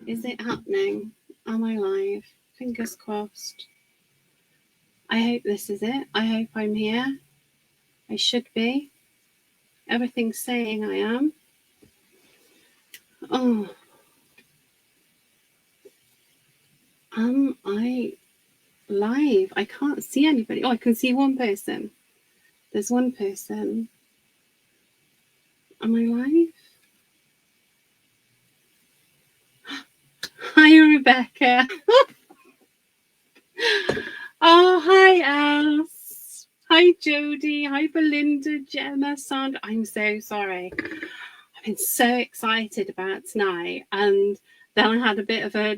Is it happening? Am I live? Fingers crossed. I hope this is it. I hope I'm here. I should be. Everything's saying I am. Oh, am I live? I can't see anybody. Oh, I can see one person. There's one person. Am I live? Hi, Rebecca. Oh, hi, Els. Hi, Jodie. Hi, Belinda, Gemma, Sandra. I'm so sorry. I've been so excited about tonight, and then I had a bit of a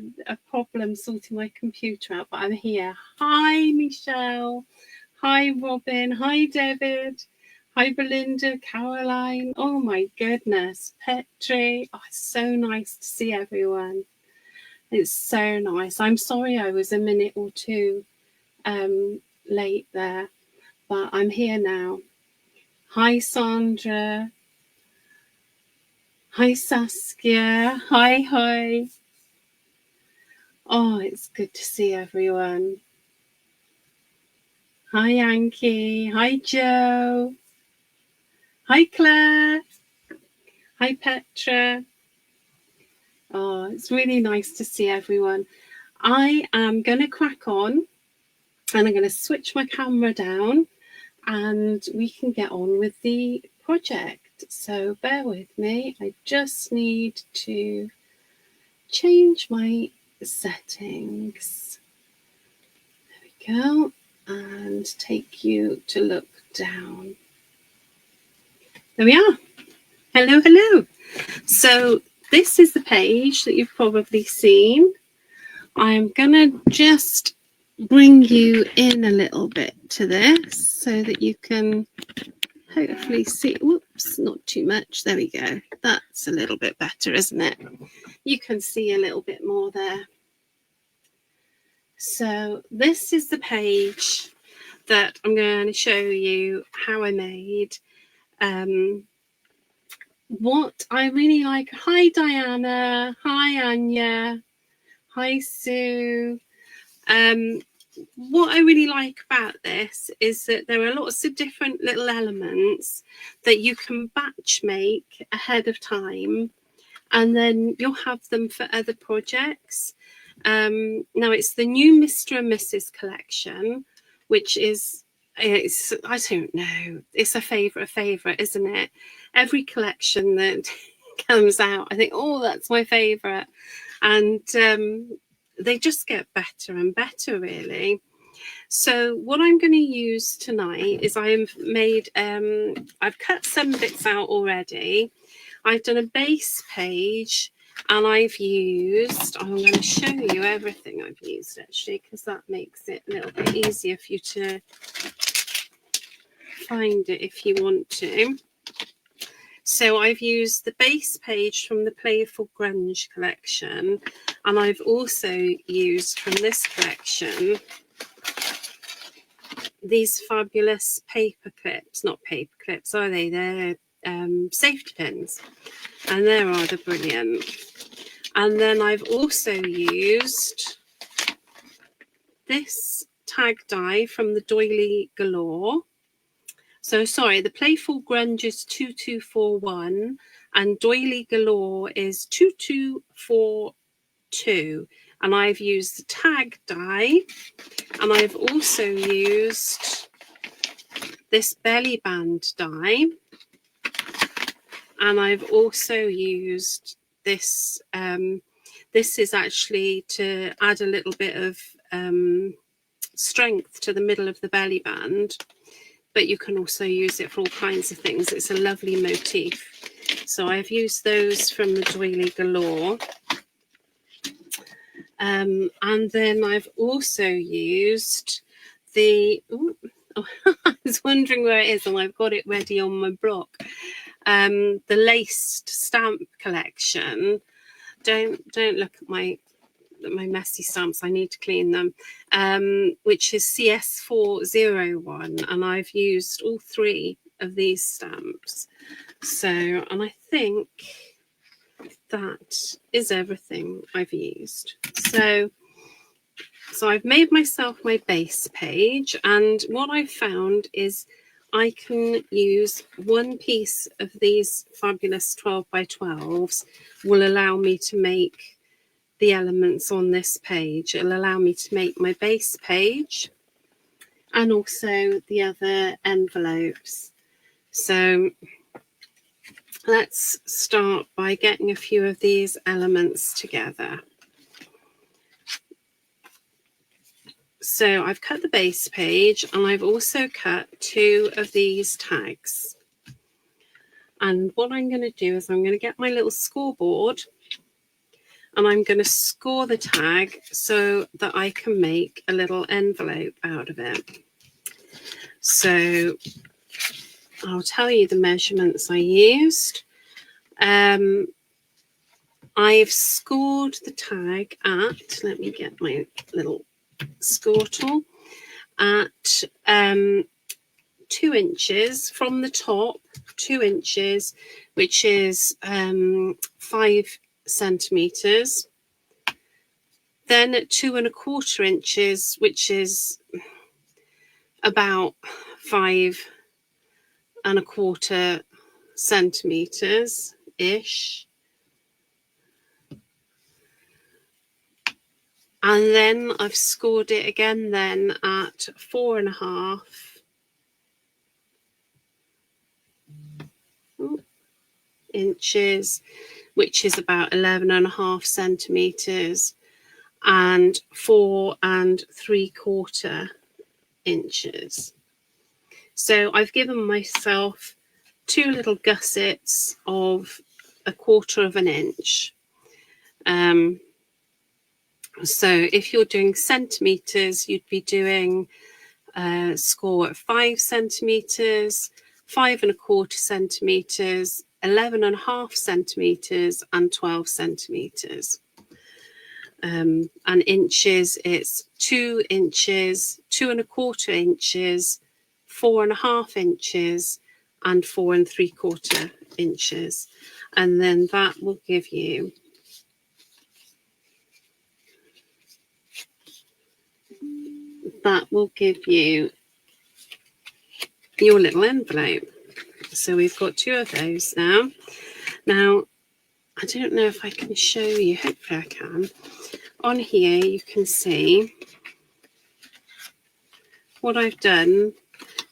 problem sorting my computer out, but I'm here. Hi, Michelle. Hi, Robin. Hi, David. Hi, Belinda, Caroline. Oh, my goodness. Petri. Oh, it's so nice to see everyone. It's so nice. I'm sorry I was a minute or two late there, but I'm here now. Hi, Sandra. Hi, Saskia. Hi. Oh, it's good to see everyone. Hi, Anki. Hi, Joe. Hi, Claire. Hi, Petra. Oh, it's really nice to see everyone. I am going to crack on, and I'm going to switch my camera down, and we can get on with the project. So bear with me. I just need to change my settings. There we go. And take you to look down. There we are. Hello. So this is the page that you've probably seen. I'm going to just bring you in a little bit to this so that you can hopefully see. Whoops, not too much. There we go. That's a little bit better, isn't it? You can see a little bit more there. So this is the page that I'm going to show you how I made. What I really like. Hi, Diana. Hi, Anya. Hi, Sue. What I really like about this is that there are lots of different little elements that you can batch make ahead of time, and then you'll have them for other projects. Now it's the new Mr. and Mrs. collection, which is, I don't know, it's a favourite, isn't it? Every collection that comes out, I think, oh, that's my favourite. And they just get better and better, really. So what I'm going to use tonight is I've cut some bits out already. I've done a base page, and I'm going to show you everything I've used, actually, because that makes it a little bit easier for you to find it if you want to. So I've used the base page from the Playful Grunge collection, and I've also used from this collection these fabulous paper clips. Not paper clips, are they? They're safety pins, and they're rather brilliant. And then I've also used this tag die from the Doily Galore. So sorry, the Playful Grunge is 2241 and Doily Galore is 2242. And I've used the tag die, and I've also used this belly band die, and I've also used this. This is actually to add a little bit of strength to the middle of the belly band, but you can also use it for all kinds of things. It's a lovely motif. So I've used those from the Doily Galore. And then I've also used the, I was wondering where it is, and I've got it ready on my block. The laced stamp collection. Don't look at my messy stamps, I need to clean them, which is CS401, and I've used all three of these stamps. So, and I think that is everything I've used. So I've made myself my base page, and what I've found is I can use one piece of these fabulous 12 by 12s will allow me to make the elements on this page. It'll allow me to make my base page and also the other envelopes. So let's start by getting a few of these elements together. So I've cut the base page, and I've also cut 2 of these tags. And what I'm going to do is I'm going to get my little scoreboard, and I'm going to score the tag so that I can make a little envelope out of it. So I'll tell you the measurements I used. I've scored the tag at, let me get my little score tool, at 2 inches from the top, 2 inches, which is 5 centimeters. Then at 2 1/4 inches, which is about 5 1/4 centimeters ish. And then I've scored it again then at 4 1/2 inches, which is about 11 1/2 centimeters, and 4 3/4 inches. So I've given myself 2 little gussets of 1/4 inch. So if you're doing centimeters, you'd be doing score at 5 centimeters, 5 1/4 centimeters, 11 1/2 centimeters, and 12 centimeters. And inches, it's 2 inches, 2 1/4 inches, 4 1/2 inches, and 4 3/4 inches. And then that will give you your little envelope. So we've got 2 of those now. Now, I don't know if I can show you, hopefully I can. On here you can see what I've done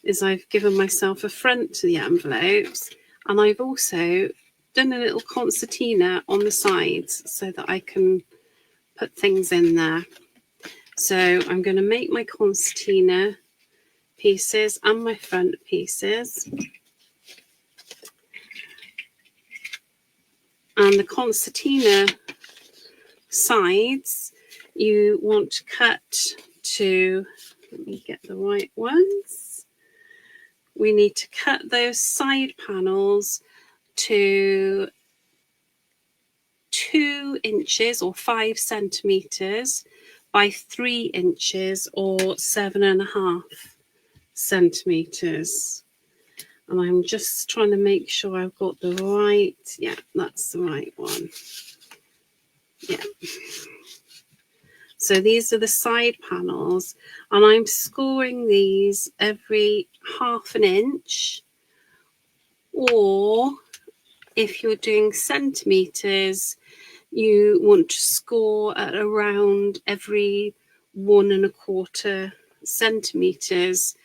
is I've given myself a front to the envelopes, and I've also done a little concertina on the sides so that I can put things in there. So I'm going to make my concertina pieces and my front pieces. And the concertina sides, you want to cut to, let me get the right ones. We need to cut those side panels to 2 inches or 5 centimeters by 3 inches or 7 1/2 centimeters. And I'm just trying to make sure I've got the right, yeah, that's the right one. Yeah. So these are the side panels, and I'm scoring these every 1/2 inch, or if you're doing centimeters, you want to score at around every 1 1/4 centimeters,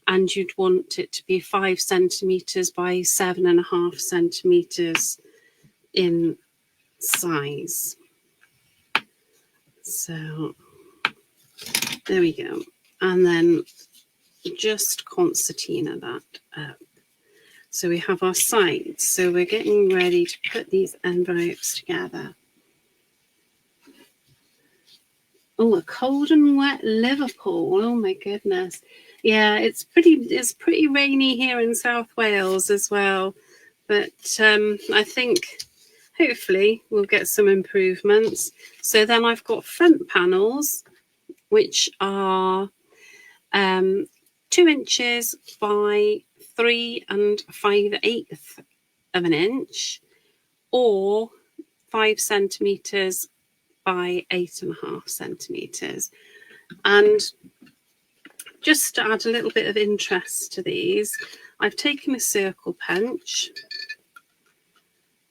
and you'd want it to be 5 centimeters by 7 1/2 centimeters in size. So there we go. And then just concertina that up. So we have our sides. So we're getting ready to put these envelopes together. Oh, a cold and wet Liverpool. Oh my goodness. Yeah, it's pretty rainy here in South Wales as well. But I think hopefully we'll get some improvements. So then I've got front panels, which are 2 inches by 3 5/8 of an inch, or 5 centimetres by 8.5 centimetres. And just to add a little bit of interest to these, I've taken a circle punch,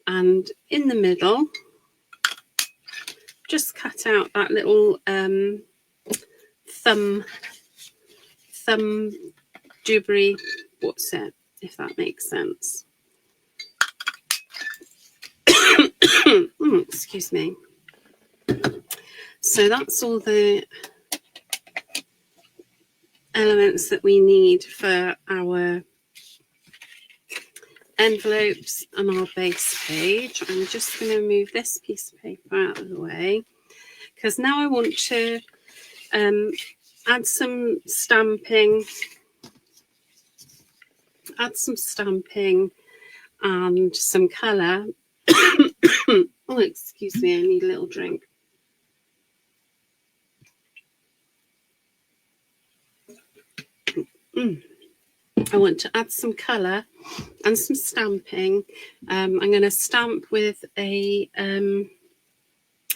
and in the middle just cut out that little thumb dewberry, what's it, if that makes sense. Excuse me. So that's all the elements that we need for our envelopes and our base page. I'm just going to move this piece of paper out of the way, because now I want to add some stamping and some colour. Oh, excuse me, I need a little drink. I want to add some colour and some stamping. I'm going to stamp with a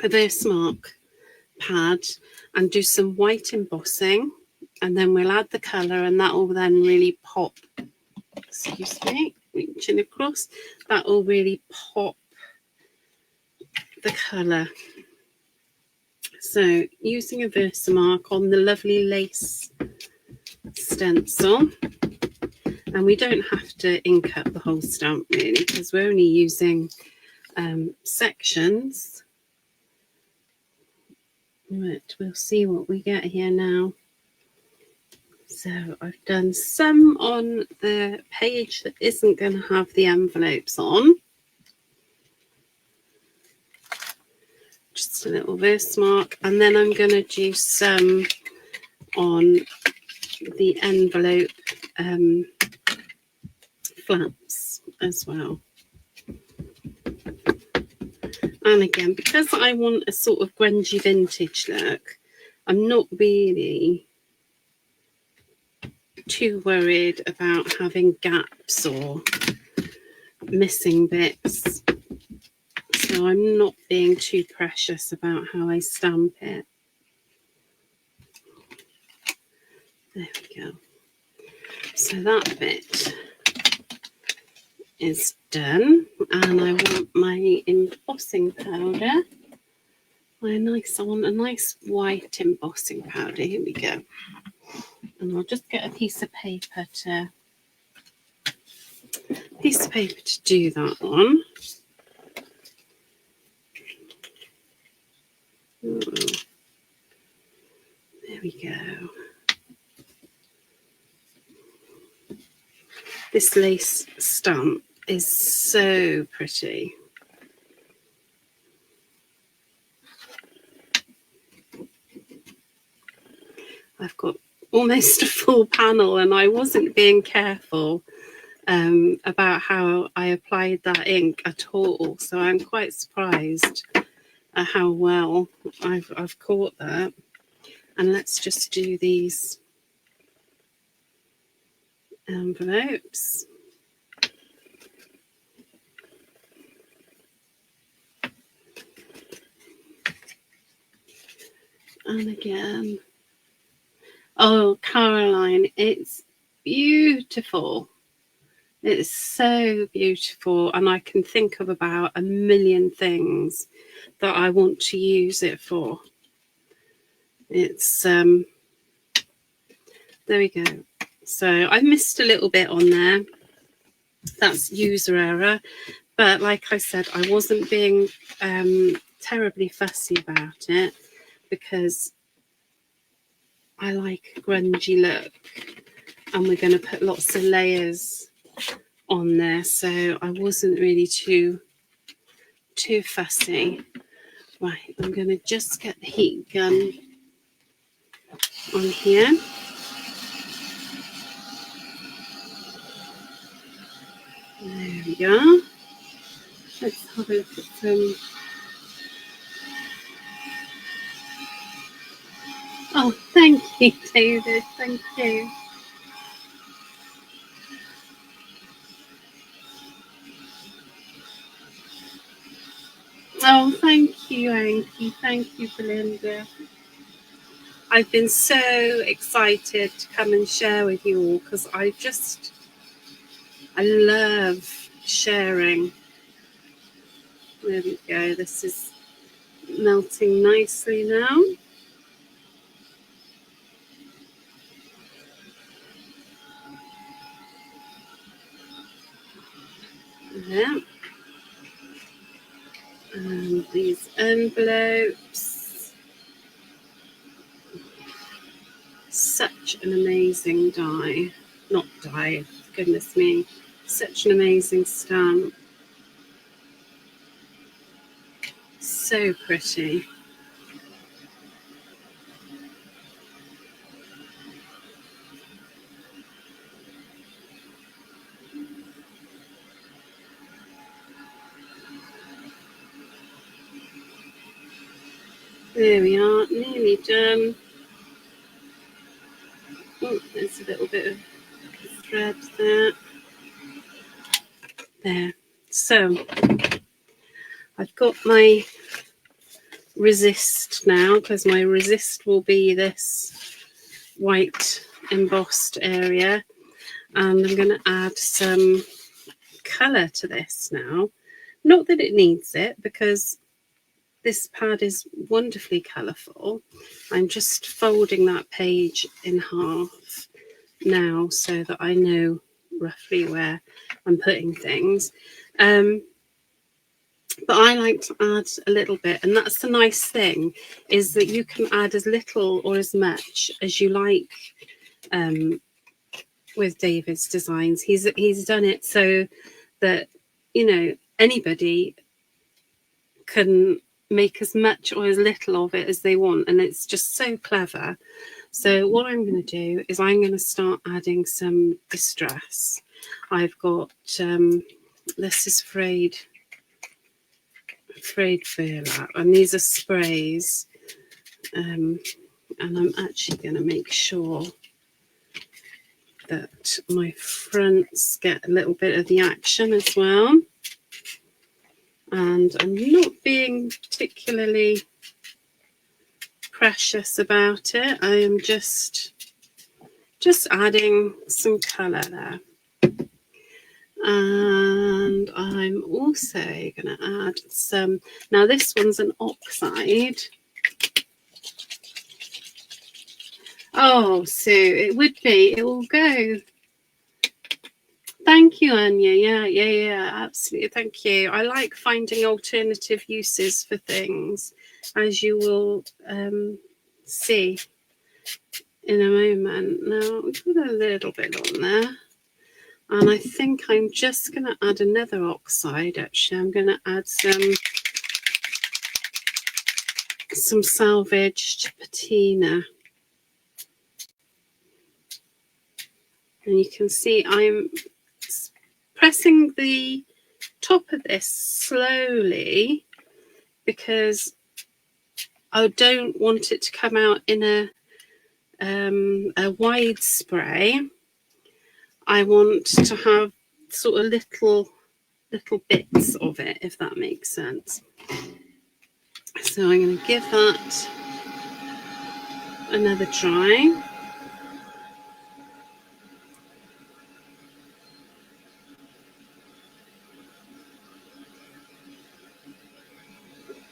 Versamark pad and do some white embossing, and then we'll add the colour, and that will then really pop. Excuse me, reaching across. That will really pop the colour. So using a Versamark on the lovely lace stencil, and we don't have to ink up the whole stamp really, because we're only using sections. Right, we'll see what we get here now. So I've done some on the page that isn't going to have the envelopes on. Just a little Versamark, and then I'm going to do some on the envelope flaps as well. And again, because I want a sort of grungy vintage look, I'm not really too worried about having gaps or missing bits. So I'm not being too precious about how I stamp it. There we go. So that bit is done, and I want my embossing powder. I want a nice white embossing powder. Here we go. And I'll just get a piece of paper to do that on. Ooh. There we go. This lace stamp is so pretty. I've got almost a full panel, and I wasn't being careful about how I applied that ink at all. So I'm quite surprised at how well I've caught that. And let's just do these envelopes. And again, oh, Caroline, it's beautiful. It's so beautiful, and I can think of about a million things that I want to use it for. It's there we go. So I missed a little bit on there. That's user error, but like I said, I wasn't being terribly fussy about it, because I like a grungy look, and we're going to put lots of layers on there, so I wasn't really too fussy. Right, I'm going to just get the heat gun on here. There we go. Let's have a look at some. Oh, thank you, David. Thank you. Oh, thank you, Anki. Thank you, Belinda. I've been so excited to come and share with you all because I love sharing. There we go. This is melting nicely now. Yeah. And these envelopes. Such an amazing die. Not die, goodness me. Such an amazing stamp. So pretty. There we are, nearly done. Oh, there's a little bit of thread there. There. So I've got my resist now because my resist will be this white embossed area, and I'm going to add some colour to this now. Not that it needs it because this pad is wonderfully colourful. I'm just folding that page in half now so that I know roughly where I'm putting things. But I like to add a little bit, and that's the nice thing, is that you can add as little or as much as you like with David's designs. He's done it so that, you know, anybody can make as much or as little of it as they want, and it's just so clever. So what I'm going to do is I'm going to start adding some distress. I've got this is frayed burlap, and these are sprays, and I'm actually going to make sure that my fronts get a little bit of the action as well. And I'm not being particularly precious about it. I am just adding some colour there. And I'm also going to add some, now this one's an oxide. Oh, Sue, it would be, it will go. Thank you, Anya. Yeah, absolutely. Thank you. I like finding alternative uses for things, as you will see in a moment. Now, we put a little bit on there. And I think I'm just going to add another oxide, actually. I'm going to add some salvaged patina. And you can see I'm pressing the top of this slowly because I don't want it to come out in a wide spray. I want to have sort of little bits of it, if that makes sense. So I'm going to give that another try.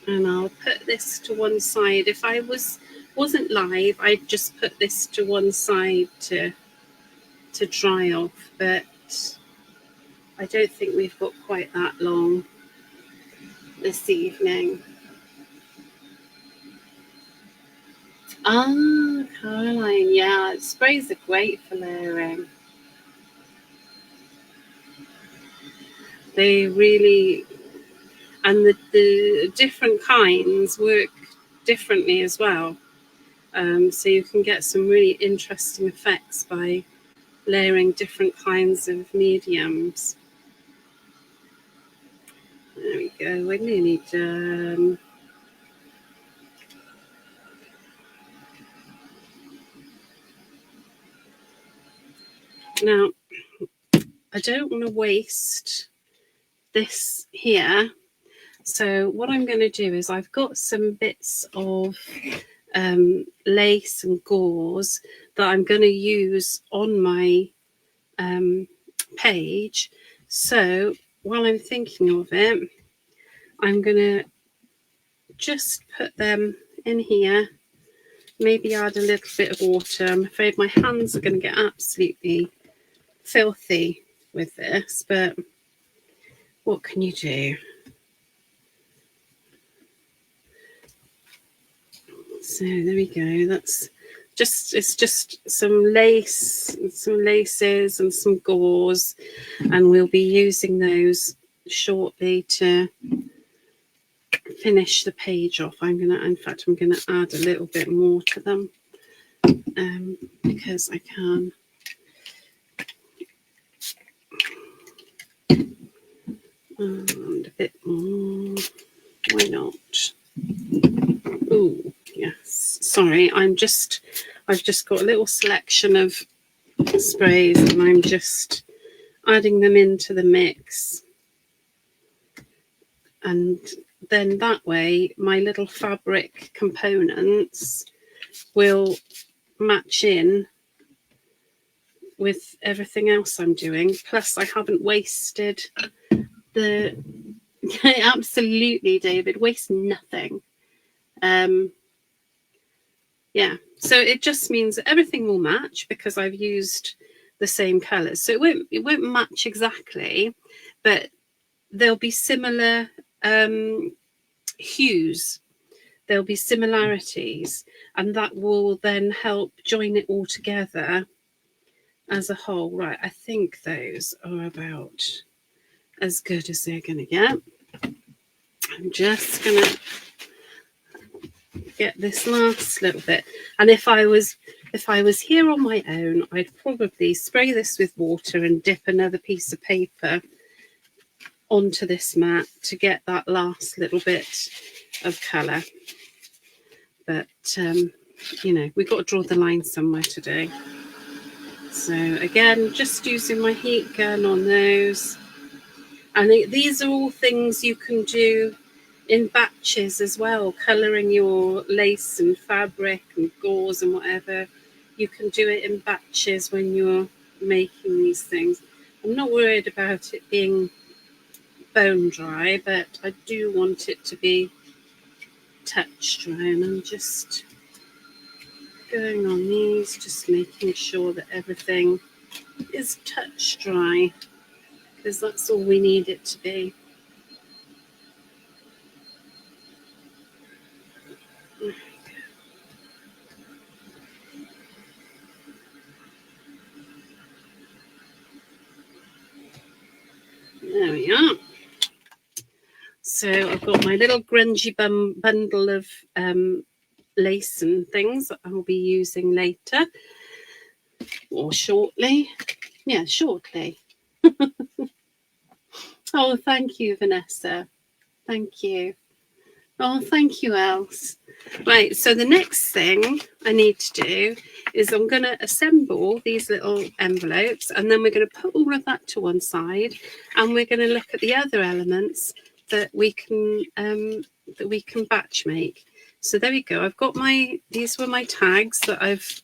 And I'll put this to one side. If I wasn't live, I'd just put this to one side to dry off, but I don't think we've got quite that long this evening. Ah, Caroline, yeah, sprays are great for layering. They really, and the different kinds work differently as well. So you can get some really interesting effects by layering different kinds of mediums. There we go, we're nearly done. Now, I don't want to waste this here, So what I'm going to do is I've got some bits of lace and gauze that I'm going to use on my page. So while I'm thinking of it, I'm going to just put them in here, maybe add a little bit of water. I'm afraid my hands are going to get absolutely filthy with this, but what can you do? So there we go. That's just, it's just some lace, some laces and some gauze, and we'll be using those shortly to finish the page off. In fact, I'm gonna add a little bit more to them because I can. And a bit more. Why not? Oh yes. Sorry, I've just got a little selection of sprays, and I'm just adding them into the mix, and then that way my little fabric components will match in with everything else I'm doing. Plus I haven't wasted the absolutely, David, waste nothing. Yeah, so it just means that everything will match because I've used the same colors. So it won't match exactly, but there'll be similar hues, there'll be similarities, and that will then help join it all together as a whole. Right, I think those are about as good as they're going to get. I'm just going to get this last little bit, and if I was here on my own, I'd probably spray this with water and dip another piece of paper onto this mat to get that last little bit of colour. But you know, we've got to draw the line somewhere today. So again, just using my heat gun on those. And these are all things you can do in batches as well, colouring your lace and fabric and gauze and whatever. You can do it in batches when you're making these things. I'm not worried about it being bone dry, but I do want it to be touch dry, and I'm just going on these, just making sure that everything is touch dry, because that's all we need it to be. There we are. So I've got my little grungy bundle of lace and things that I'll be using later or shortly. Yeah, shortly. Oh, thank you, Vanessa. Thank you. Oh, thank you, Els. Right, so the next thing I need to do is I'm going to assemble these little envelopes, and then we're going to put all of that to one side, and we're going to look at the other elements that we can batch make. So there we go. I've got these were my tags that I've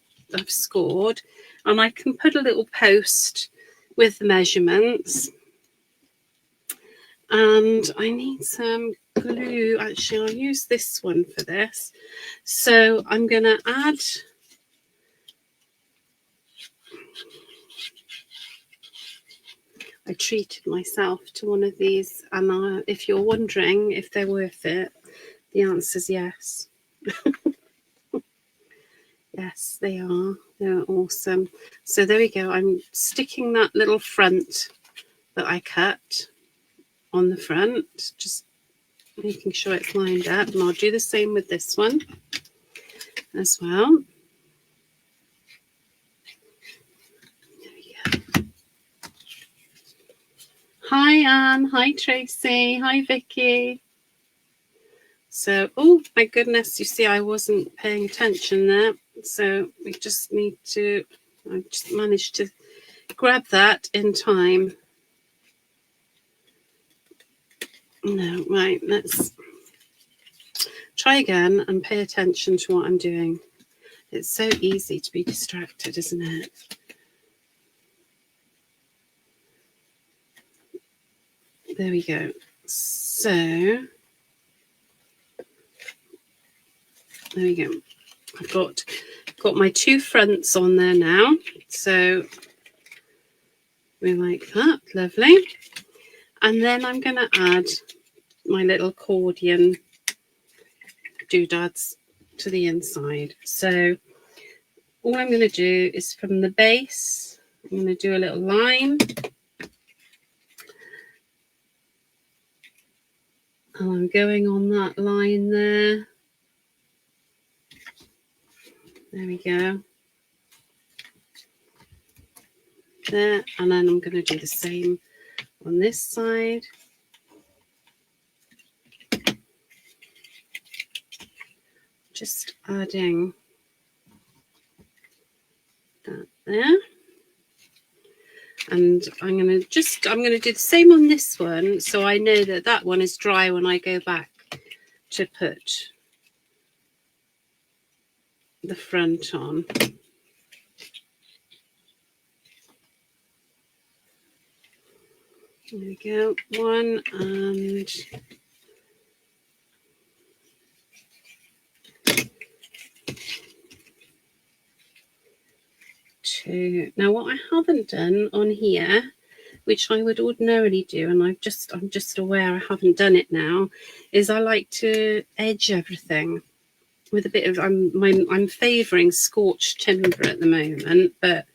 scored, and I can put a little post with the measurements. And I need some glue. Actually, I'll use this one for this. So I'm going to add I treated myself to one of these, and if you're wondering if they're worth it, the answer is yes. Yes, they are. They're awesome. So there we go. I'm sticking that little front that I cut on the front, just making sure it's lined up, and I'll do the same with this one as well. There we go. Hi Anne, hi Tracy, hi Vicky. So, oh my goodness, you see I wasn't paying attention there, so we just need to, I just managed to grab that in time. No, right, let's try again and pay attention to what I'm doing. It's so easy to be distracted, isn't it? There we go. So, there we go. I've got my two fronts on there now. So, we like that. Lovely. And then I'm going to add my little accordion doodads to the inside. So, all I'm going to do is from the base, I'm going to do a little line. And I'm going on that line there. There we go. There. And then I'm going to do the same on this side. Just adding that there. And I'm going to do the same on this one, so I know that that one is dry when I go back to put the front on. There we go. One and two. Now, what I haven't done on here, which I would ordinarily do, and I'm just aware I haven't done it now, is I like to edge everything with a bit of I'm favouring scorched timber at the moment, but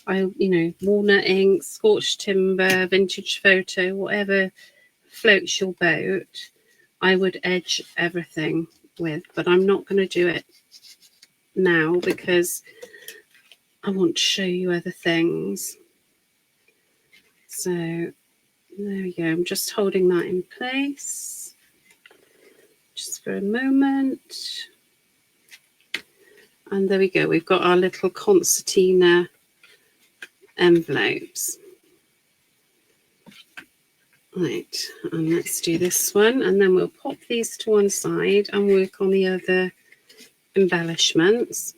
walnut ink, scorched timber, vintage photo, whatever floats your boat, I would edge everything with, but I'm not going to do it now because I want to show you other things. So there we go. I'm just holding that in place just for a moment. And there we go. We've got our little concertina envelopes. Right, and let's do this one, and then we'll pop these to one side and work on the other embellishments.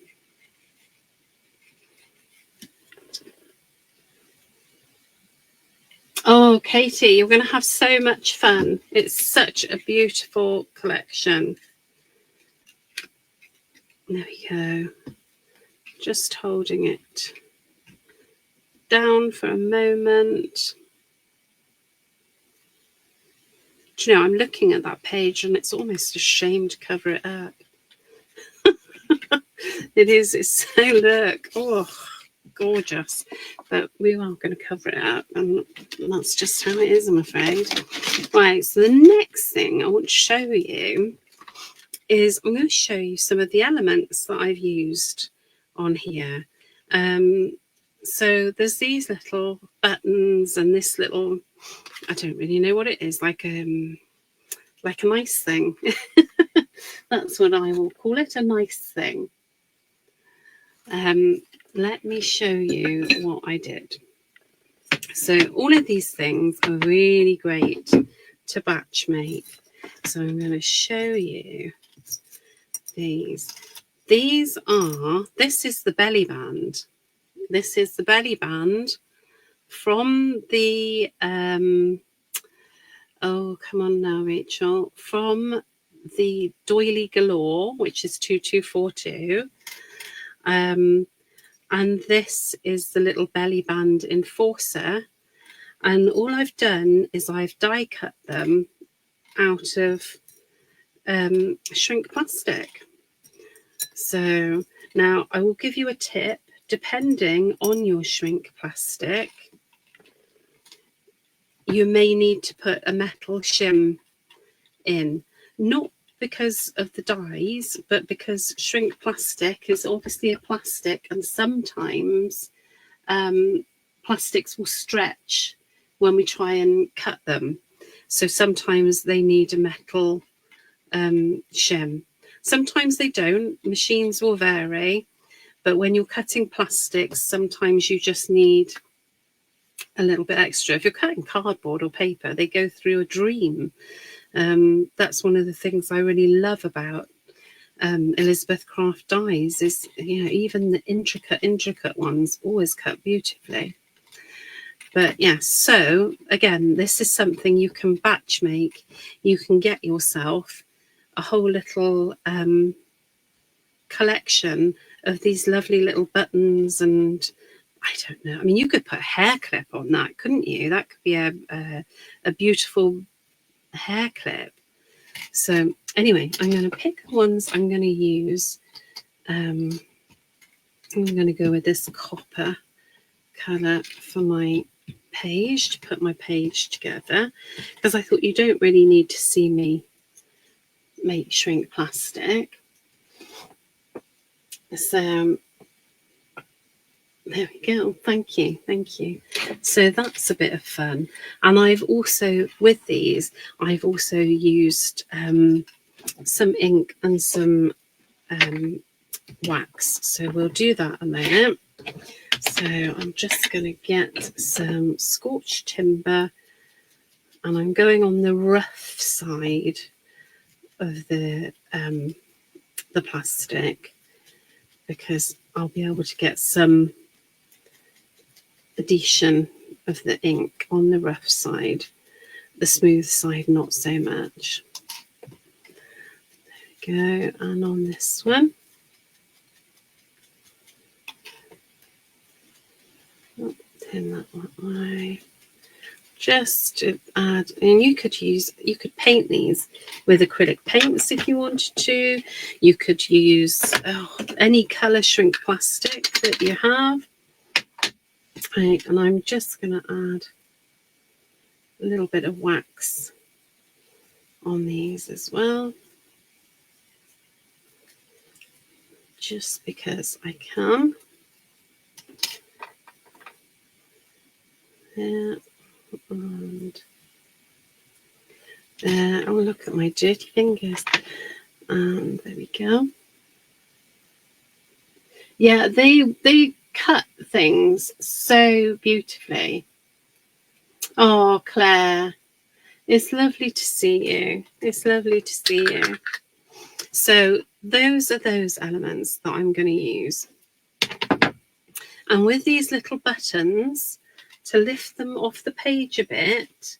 Oh, Katie, you're going to have so much fun. It's such a beautiful collection. There we go. Just holding it down for a moment. Do you know, I'm looking at that page and it's almost a shame to cover it up. It's so, look, oh, gorgeous. But we are going to cover it up, and that's just how it is, I'm afraid. Right, so the next thing I want to show you is I'm going to show you some of the elements that I've used on here. So there's these little buttons and this little, I don't really know what it is, like a nice thing. That's what I will call it, a nice thing. Let me show you what I did. So all of these things are really great to batch make. So I'm going to show you these. This is the belly band. This is the belly band from the, oh, come on now, Rachel, from the Doily Galore, which is 2242. And this is the little belly band enforcer. And all I've done is I've die cut them out of shrink plastic. So now I will give you a tip. Depending on your shrink plastic, you may need to put a metal shim in. Not because of the dyes, but because shrink plastic is obviously a plastic, and sometimes plastics will stretch when we try and cut them. So sometimes they need a metal shim. Sometimes they don't. Machines will vary. But when you're cutting plastics, sometimes you just need a little bit extra. If you're cutting cardboard or paper, they go through a dream. That's one of the things I really love about Elizabeth Craft dies is, you know, even the intricate ones always cut beautifully. But yeah, so again, this is something you can batch make. You can get yourself a whole little collection of these lovely little buttons, and I don't know. I mean, you could put a hair clip on that, couldn't you? That could be a beautiful hair clip. So anyway, I'm going to pick the ones I'm going to use. I'm going to go with this copper colour for my page, to put my page together, because I thought you don't really need to see me make shrink plastic. So there we go. Thank you. So that's a bit of fun. And I've also, with these, I've also used some ink and some wax. So we'll do that a minute. So I'm just going to get some scorched timber, and I'm going on the rough side of the plastic, because I'll be able to get some adhesion of the ink on the rough side. The smooth side, not so much. There we go. And on this one, turn that way. Just to add, and you could paint these with acrylic paints if you wanted to. You could use any colour shrink plastic that you have. Right, and I'm just going to add a little bit of wax on these as well, just because I can. There, and there. Oh, look at my dirty fingers. And there we go. Yeah, they cut things so beautifully. Oh, Claire, it's lovely to see you. It's lovely to see you. So those are those elements that I'm going to use. And with these little buttons, to lift them off the page a bit,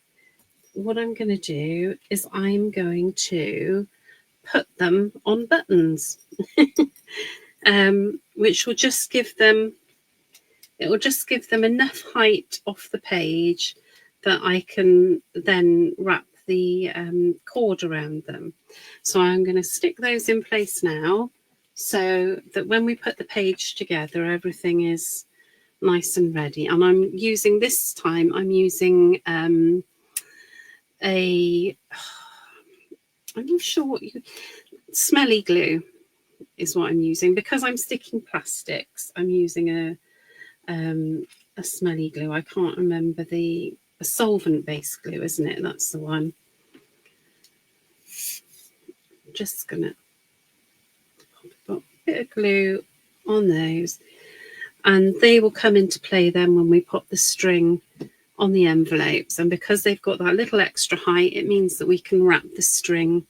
what I'm going to do is I'm going to put them on buttons, which will just give them, it will just give them enough height off the page that I can then wrap the cord around them. So I'm going to stick those in place now, so that when we put the page together, everything is nice and ready. And I'm using, this time I'm using I'm not sure what smelly glue is what I'm using, because I'm sticking plastics. I'm using a smelly glue. I can't remember a solvent-based glue, isn't it? That's the one. Just gonna pop a bit of glue on those, and they will come into play then when we pop the string on the envelopes. And because they've got that little extra height, it means that we can wrap the string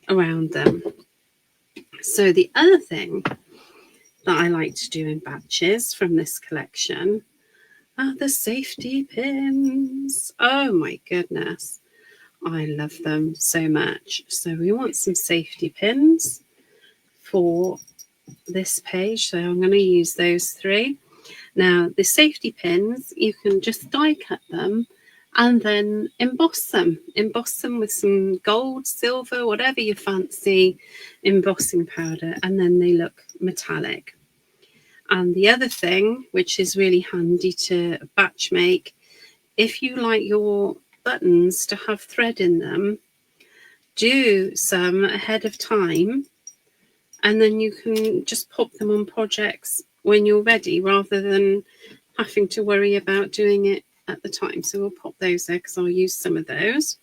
around them. So the other thing that I like to do in batches from this collection are the safety pins. Oh my goodness, I love them so much. So we want some safety pins for this page, so I'm going to use those 3. Now the safety pins, you can just die cut them and then emboss them with some gold, silver, whatever you fancy, embossing powder, and then they look metallic. And the other thing, which is really handy to batch make, if you like your buttons to have thread in them, do some ahead of time, and then you can just pop them on projects when you're ready, rather than having to worry about doing it at the time. So we'll pop those there because I'll use some of those.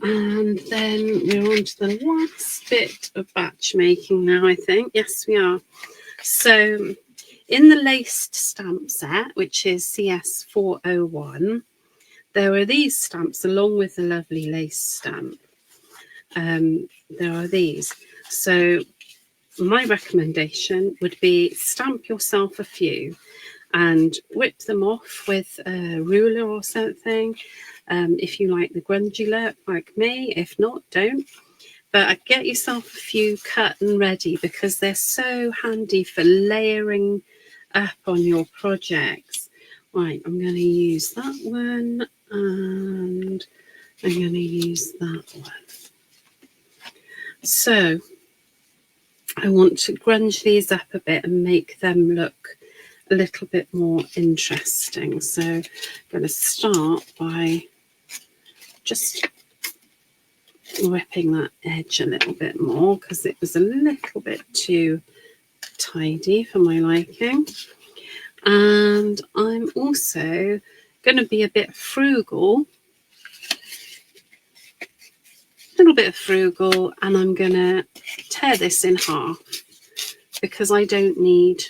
And then we're on to the last bit of batch making now, I think. Yes, we are. So in the laced stamp set, which is CS401, there are these stamps along with the lovely lace stamp. There are these. So my recommendation would be stamp yourself a few and whip them off with a ruler or something. If you like the grungy look like me, if not, don't. But get yourself a few cut and ready because they're so handy for layering up on your projects. Right, I'm going to use that one and I'm going to use that one. So I want to grunge these up a bit and make them look a little bit more interesting. So I'm going to start by just whipping that edge a little bit more because it was a little bit too tidy for my liking. And I'm also going to be a bit frugal, and I'm going to tear this in half because I don't need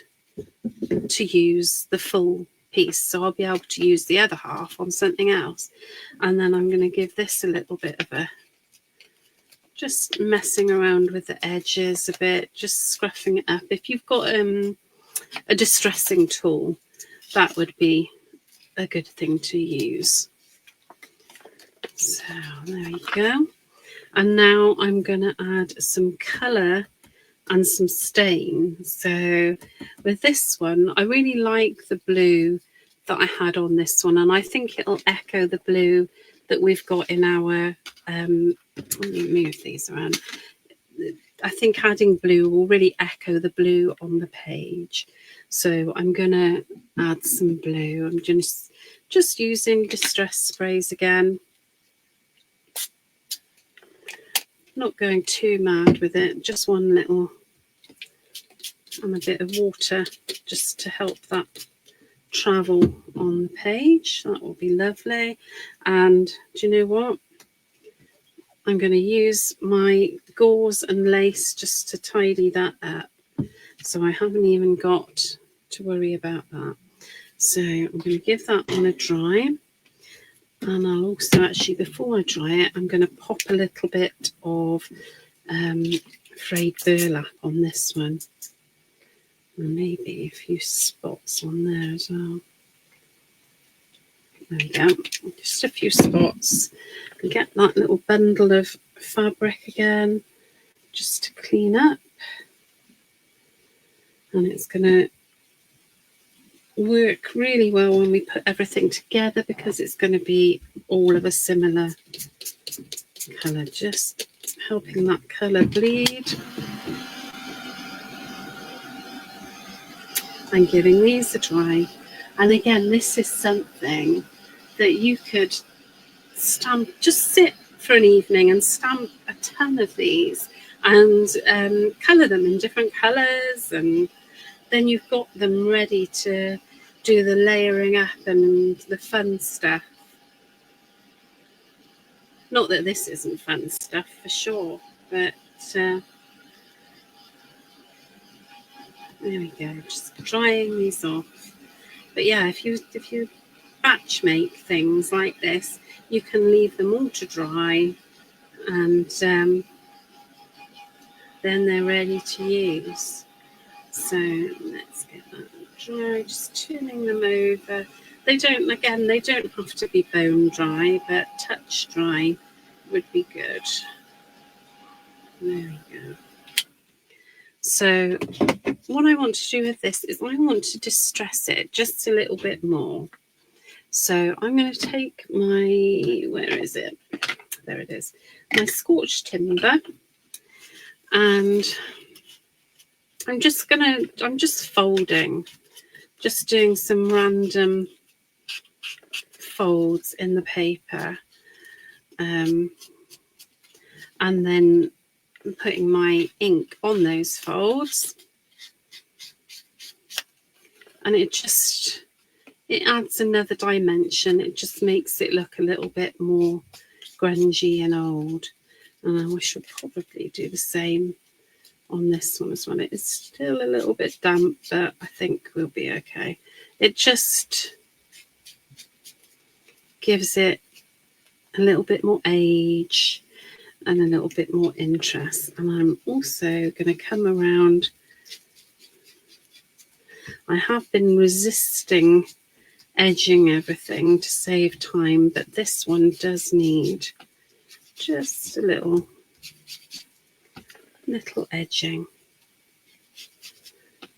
to use the full piece, so I'll be able to use the other half on something else. And then I'm going to give this a little bit of a just messing around with the edges a bit, just scruffing it up. If you've got a distressing tool, that would be a good thing to use. So there we go. And now I'm going to add some colour and some stain. So with this one, I really like the blue that I had on this one, and I think it'll echo the blue that we've got in our let me move these around. I think adding blue will really echo the blue on the page. So I'm going to add some blue. I'm just using distress sprays again. Not going too mad with it, just one little and a bit of water just to help that travel on the page. That will be lovely. And do you know what? I'm going to use my gauze and lace just to tidy that up. So I haven't even got to worry about that. So I'm going to give that one a dry. And I'll also actually, before I dry it, I'm going to pop a little bit of frayed burlap on this one. And maybe a few spots on there as well. There we go, just a few spots. And get that little bundle of fabric again, just to clean up. And it's going to work really well when we put everything together because it's going to be all of a similar colour, just helping that colour bleed. And giving these a dry. And again, this is something that you could stamp, just sit for an evening and stamp a ton of these and colour them in different colours, and then you've got them ready to do the layering up and the fun stuff. Not that this isn't fun stuff for sure, but there we go, just drying these off. But yeah, if you batch make things like this, you can leave them all to dry, and then they're ready to use. So let's get that dry, just turning them over. They don't have to be bone dry, but touch dry would be good. There we go. So what I want to do with this is I want to distress it just a little bit more. So I'm going to take my, where is it? There it is. My scorched timber, and I'm just folding, just doing some random folds in the paper, and then putting my ink on those folds, and it adds another dimension. It just makes it look a little bit more grungy and old. And I wish I'd probably do the same on this one as well. It's still a little bit damp, but I think we'll be okay. It just gives it a little bit more age and a little bit more interest. And I'm also going to come around. I have been resisting edging everything to save time, but this one does need just a little edging.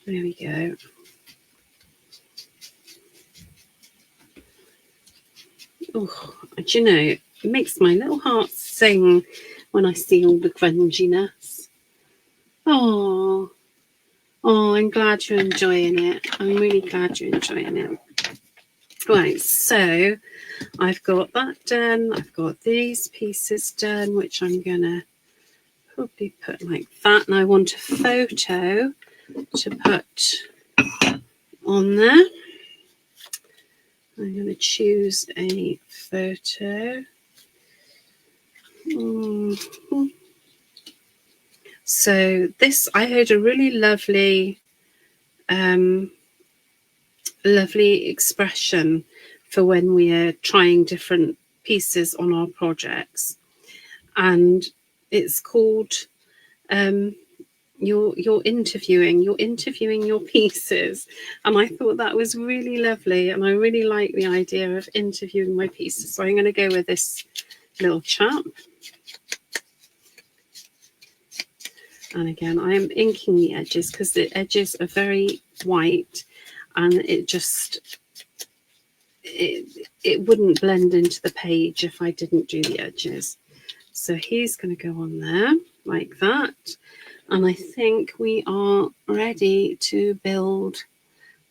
There we go. Oh, do you know, it makes my little heart sing when I see all the grunginess. Oh, I'm glad you're enjoying it. I'm really glad you're enjoying it. Right, so I've got that done. I've got these pieces done, which I'm going to probably put like that. And I want a photo to put on there. I'm going to choose a photo. So this, I heard a really lovely expression for when we are trying different pieces on our projects, and it's called you're interviewing your pieces. And I thought that was really lovely, and I really like the idea of interviewing my pieces. So I'm going to go with this little chap. And again, I am inking the edges because the edges are very white, and it just it wouldn't blend into the page if I didn't do the edges. So he's going to go on there like that. And I think we are ready to build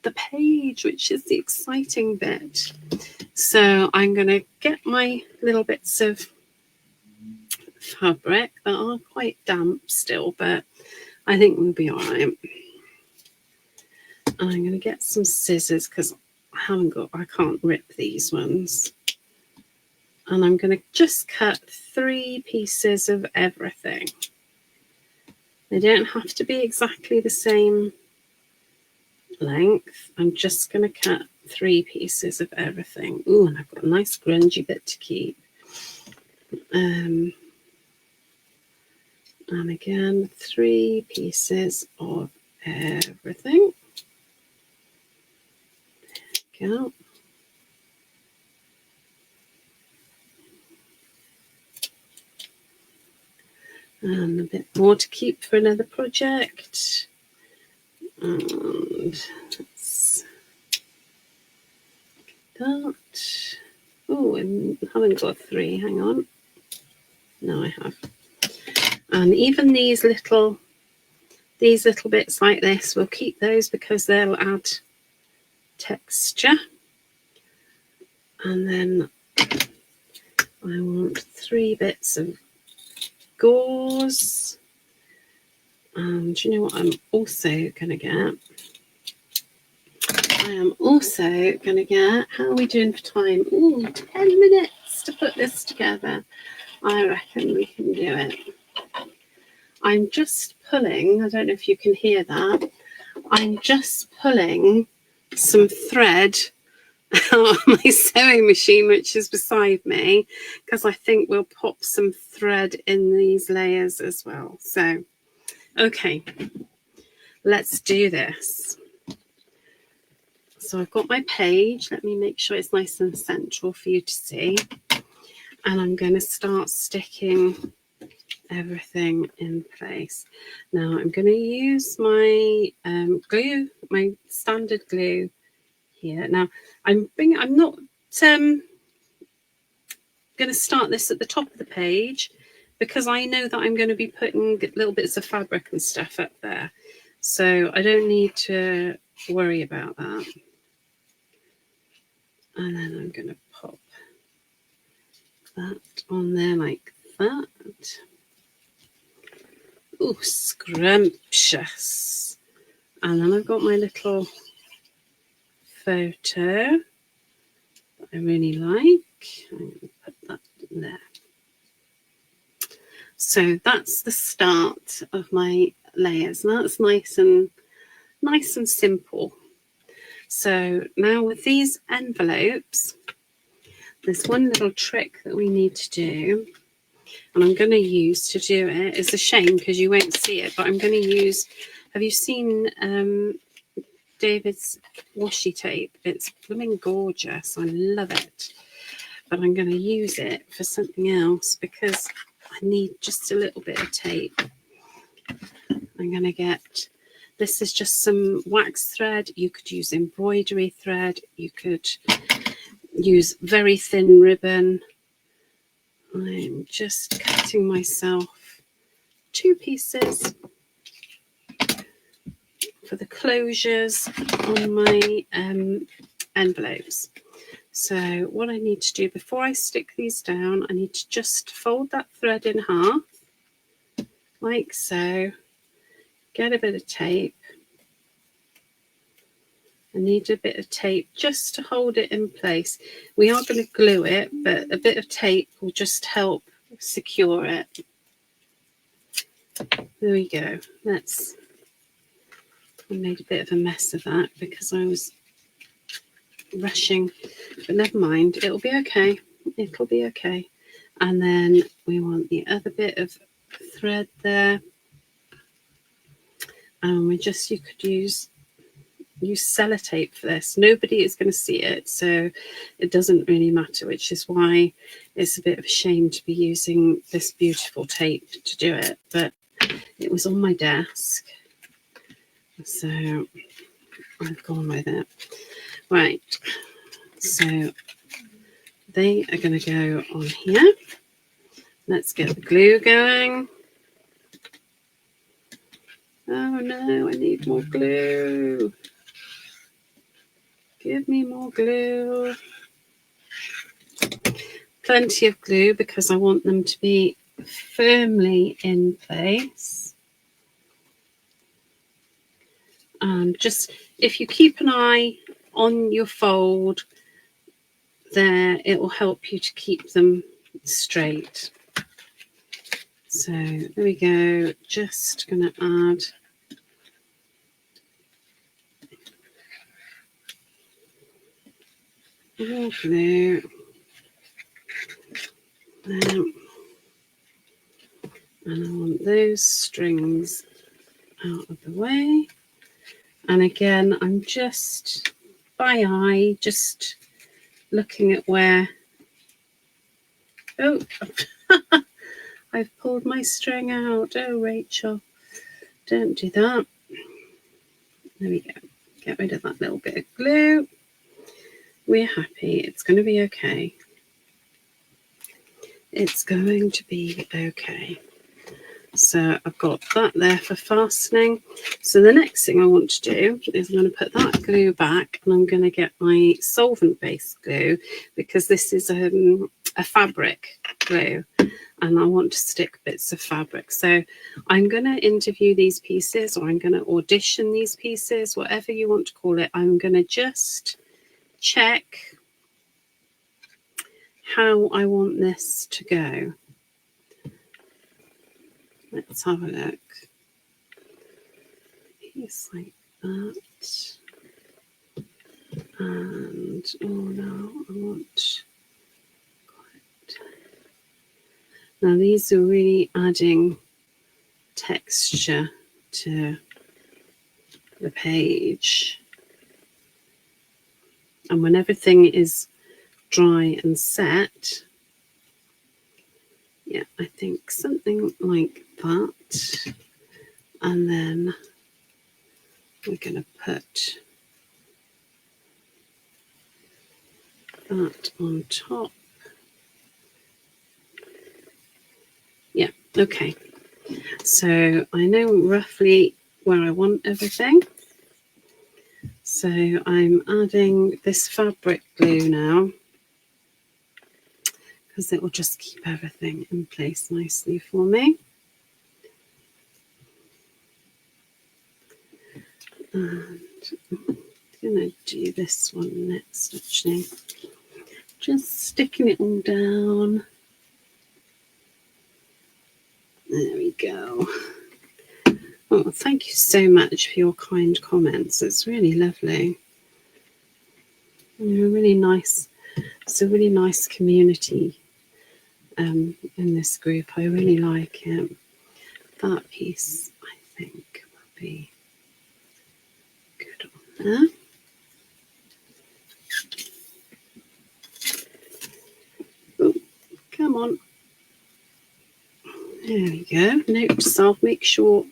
the page, which is the exciting bit. So I'm going to get my little bits of fabric that are quite damp still, but I think we'll be all right. And I'm going to get some scissors because I can't rip these ones. And I'm going to just cut 3 pieces of everything. They don't have to be exactly the same length. I'm just going to cut 3 pieces of everything. Ooh, and I've got a nice grungy bit to keep. And again, 3 pieces of everything. There we go. And a bit more to keep for another project. And let's get that. Oh, I haven't got 3. Hang on. No, I have. And even these little bits like this, we'll keep those because they'll add texture. And then I want 3 bits of gauze. And do you know what I'm also going to get? I am also going to get, how are we doing for time? Ooh, 10 minutes to put this together. I reckon we can do it. I'm just pulling, I don't know if you can hear that, I'm just pulling some thread out of my sewing machine, which is beside me, because I think we'll pop some thread in these layers as well. So, okay, let's do this. So I've got my page. Let me make sure it's nice and central for you to see. And I'm going to start sticking everything in place. Now I'm going to use my glue, my standard glue here. Now I'm not going to start this at the top of the page because I know that I'm going to be putting little bits of fabric and stuff up there, so I don't need to worry about that. And then I'm going to pop that on there like that. Oh, scrumptious. And then I've got my little photo that I really like. I'm going to put that in there. So that's the start of my layers. And that's nice and simple. So now with these envelopes, there's one little trick that we need to do, and I'm going to use to do it. It's a shame because you won't see it, but I'm going to use, have you seen David's washi tape? It's blooming gorgeous. I love it. But I'm going to use it for something else because I need just a little bit of tape. I'm going to get, this is just some wax thread. You could use embroidery thread. You could use very thin ribbon. I'm just cutting myself 2 pieces for the closures on my envelopes. So what I need to do before I stick these down, I need to just fold that thread in half, like so. Get a bit of tape. I need a bit of tape just to hold it in place. We are going to glue it, but a bit of tape will just help secure it. There we go. I made a bit of a mess of that because I was rushing, but never mind. It'll be okay. It'll be okay. And then we want the other bit of thread there. And you could use sellotape for this. Nobody is going to see it, so it doesn't really matter, which is why it's a bit of a shame to be using this beautiful tape to do it. But it was on my desk, so I've gone with it. Right, so they are going to go on here. Let's get the glue going. Oh no, I need more glue. Give me more glue. Plenty of glue because I want them to be firmly in place. And just, if you keep an eye on your fold there, it will help you to keep them straight. So there we go. Just going to add more glue. And I want those strings out of the way. And again, I'm just by eye, just looking at where, oh, I've pulled my string out. Oh, Rachel, don't do that. There we go. Get rid of that little bit of glue. We're happy. It's going to be okay. It's going to be okay. So I've got that there for fastening. So the next thing I want to do is I'm going to put that glue back, and I'm going to get my solvent-based glue because this is a fabric glue, and I want to stick bits of fabric. So I'm going to interview these pieces, or I'm going to audition these pieces, whatever you want to call it. I'm going to just check how I want this to go. Let's have a look. It's like that. And oh no, I want quite. Now these are really adding texture to the page. And when everything is dry and set, yeah, I think something like that. And then we're going to put that on top. Yeah, okay. So I know roughly where I want everything. So I'm adding this fabric glue now, because it will just keep everything in place nicely for me. And I'm going to do this one next, actually. Just sticking it all down. There we go. Oh, thank you so much for your kind comments. It's really lovely. You're really nice. It's a really nice community in this group. I really like it. That piece, I think, will be good on there. Oh, come on. There we go. Note to self, make sure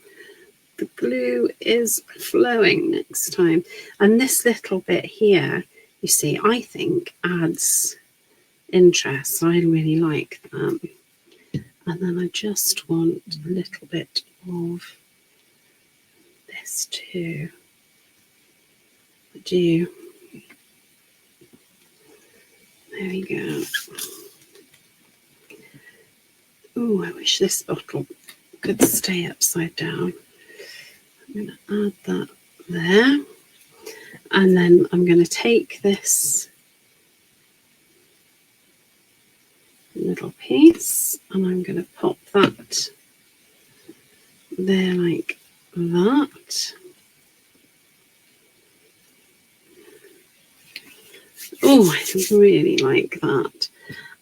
the glue is flowing next time. And this little bit here, you see, I think adds interest. I really like that. And then I just want a little bit of this too. I do. There we go. Oh, I wish this bottle could stay upside down. I'm going to add that there. And then I'm going to take this little piece and I'm going to pop that there like that. Oh, I really like that.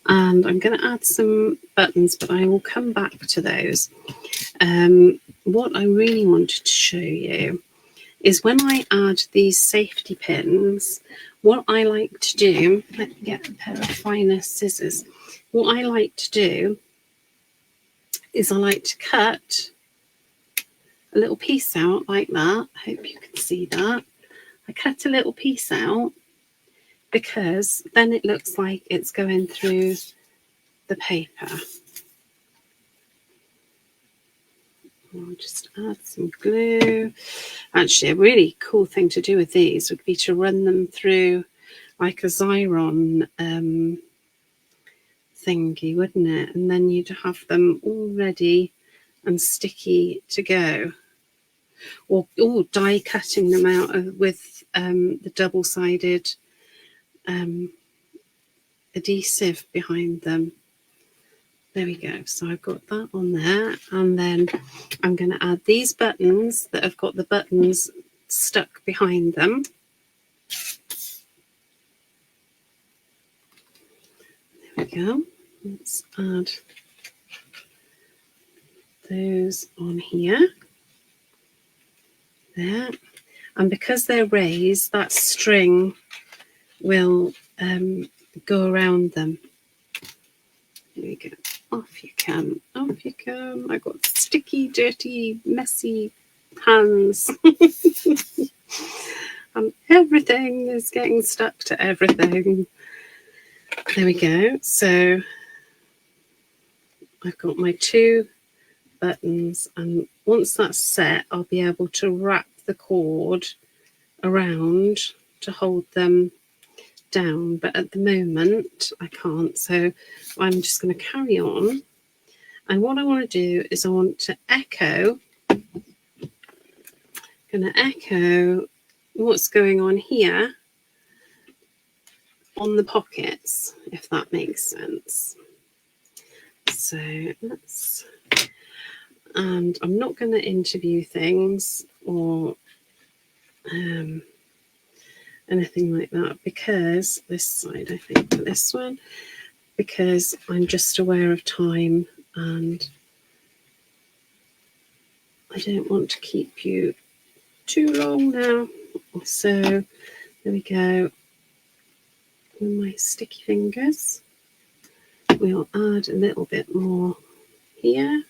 And I'm going to add some buttons, but I will come back to those. What I really wanted to show you is when I add these safety pins, what I like to do, let me get a pair of finer scissors. What I like to do is I like to cut a little piece out like that. I hope you can see that. I cut a little piece out because then it looks like it's going through the paper. I'll just add some glue. Actually, a really cool thing to do with these would be to run them through like a Xyron thingy, wouldn't it? And then you'd have them all ready and sticky to go. Or die cutting them out with the double-sided adhesive behind them. There we go. So I've got that on there, and then I'm going to add these buttons that have got the buttons stuck behind them. There we go. Let's add those on here. There. And because they're raised, that string will go around them. There we go. Off you come. Off you come. I've got sticky, dirty, messy hands. And everything is getting stuck to everything. There we go. So I've got my two buttons, and once that's set, I'll be able to wrap the cord around to hold them down, but at the moment I can't, so I'm just going to carry on. And what I want to do is I want to echo what's going on here on the pockets, if that makes sense. So let's, and I'm not going to interview things or anything like that, because this side, I think, for this one, because I'm just aware of time and I don't want to keep you too long now. So there we go. With my sticky fingers, we'll add a little bit more here.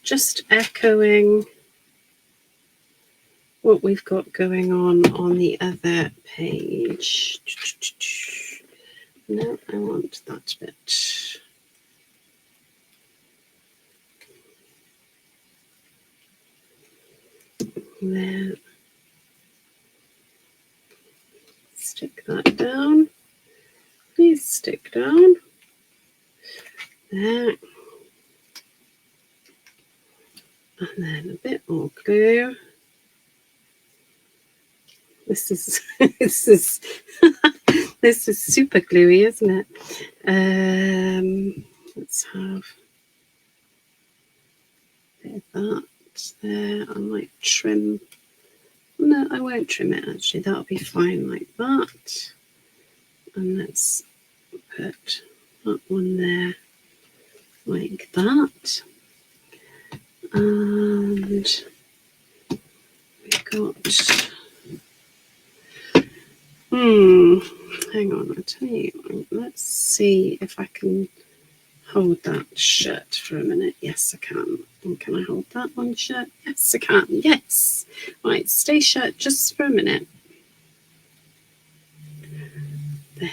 Just echoing what we've got going on the other page. No, I want that bit. There. Stick that down. Please stick down. There. And then a bit more glue. This is this is super gluey, isn't it? Let's have bit of that there. I might trim. No, I won't trim it actually. That'll be fine like that. And let's put that one there like that. And we've got, hang on, I'll tell you, let's see if I can hold that shut for a minute. Yes, I can. And can I hold that one shut? Yes, I can. Yes. Right, stay shut just for a minute. There.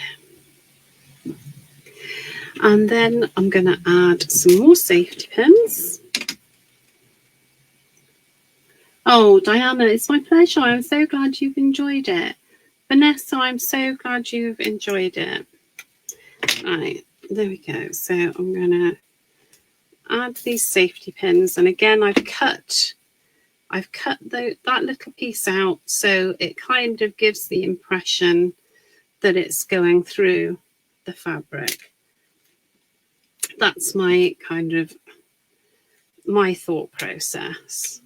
And then I'm going to add some more safety pins. Oh, Diana, it's my pleasure. I'm so glad you've enjoyed it. Vanessa, I'm so glad you've enjoyed it. Right, there we go. So I'm going to add these safety pins. And again, I've cut that little piece out so it kind of gives the impression that it's going through the fabric. That's my kind of my thought process.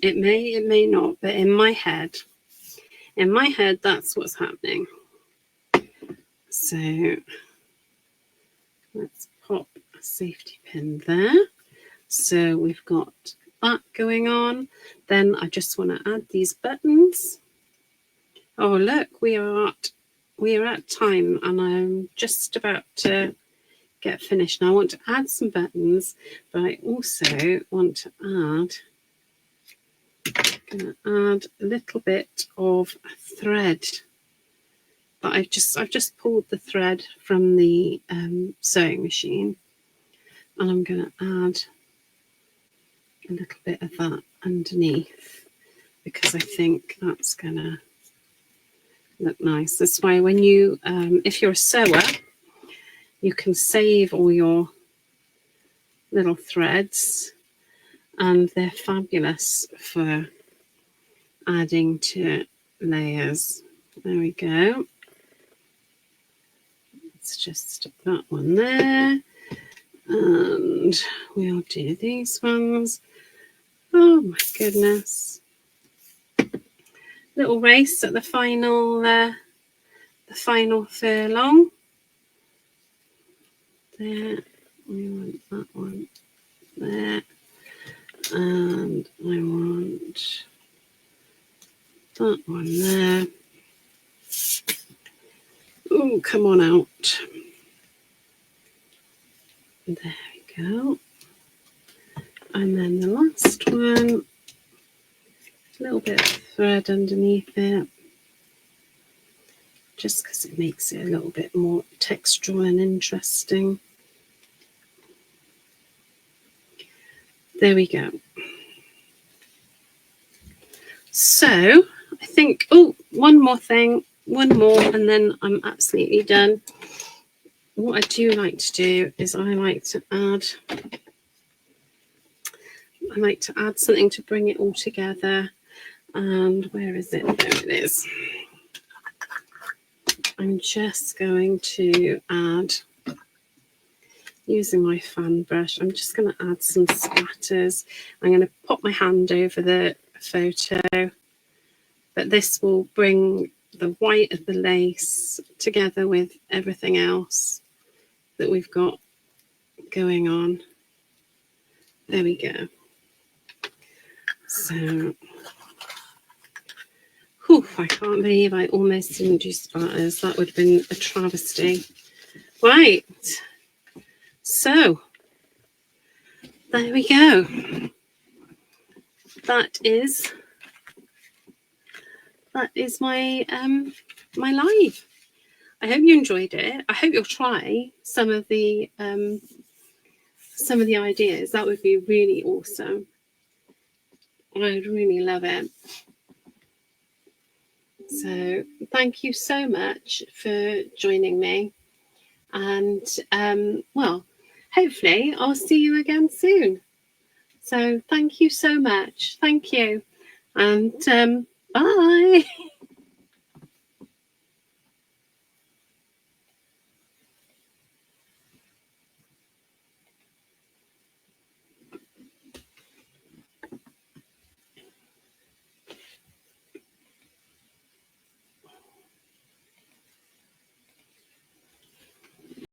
It may not, but in my head, that's what's happening. So let's pop a safety pin there. So we've got that going on. Then I just want to add these buttons. Oh, look, we are at time, and I'm just about to get finished. Now I want to add some buttons, but I also want to add. I'm going to add a little bit of thread. But I've just pulled the thread from the sewing machine, and I'm going to add a little bit of that underneath because I think that's going to look nice. That's why when you, if you're a sewer, you can save all your little threads, and they're fabulous for adding to layers. There we go. Let's just stick that one there, and we'll do these ones. Oh my goodness! Little race at the final furlong. There, we want that one there, and I want that one there. Oh, come on out. There we go. And then the last one, a little bit of thread underneath it, just because it makes it a little bit more textural and interesting. There we go. So I think, oh, one more, and then I'm absolutely done. What I do like to do is I like to add something to bring it all together. And where is it? There it is. I'm just going to add, using my fan brush, I'm just going to add some splatters. I'm going to pop my hand over the photo, but this will bring the white of the lace together with everything else that we've got going on. There we go. So, I can't believe I almost didn't do splatters. That would have been a travesty. Right. So, there we go. That is my my live. I hope you enjoyed it. I hope you'll try some of the ideas. That would be really awesome. I'd really love it. So thank you so much for joining me, and well, hopefully I'll see you again soon. So thank you so much. Thank you, and bye.